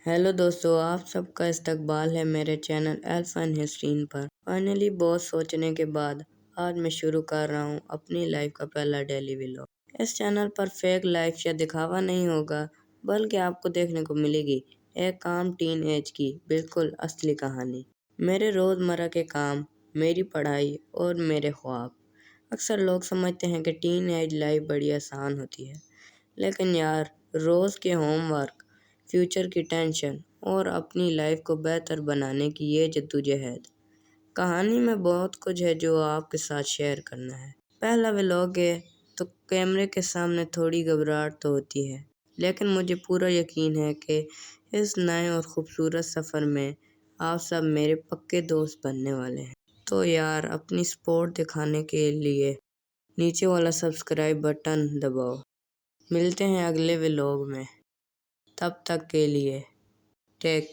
Hello दोस्तों, आप सबका इस्तकबाल है मेरे चैनल एल्फ एंड हिस्ट्रीन पर। फाइनली बहुत सोचने के बाद आज मैं शुरू कर रहा हूँ अपनी लाइफ का पहला डेली व्लॉग। इस चैनल पर फेक लाइफ या दिखावा नहीं होगा, बल्कि आपको देखने को मिलेगी एक आम टीन एज की बिल्कुल असली कहानी। मेरे रोज़मर्रा के काम, मेरी पढ़ाई और मेरे ख्वाब। अक्सर लोग समझते हैं कि टीन एज लाइफ बड़ी आसान होती है, लेकिन यार रोज़ के होमवर्क, फ्यूचर की टेंशन और अपनी लाइफ को बेहतर बनाने की ये जद्दोजहद। कहानी में बहुत कुछ है जो आपके साथ शेयर करना है। पहला व्लॉग है तो कैमरे के सामने थोड़ी घबराहट तो होती है, लेकिन मुझे पूरा यकीन है कि इस नए और ख़ूबसूरत सफ़र में आप सब मेरे पक्के दोस्त बनने वाले हैं। तो यार अपनी सपोर्ट दिखाने के लिए नीचे वाला सब्सक्राइब बटन दबाओ। मिलते हैं अगले व्लॉग में, तब तक के लिए टेक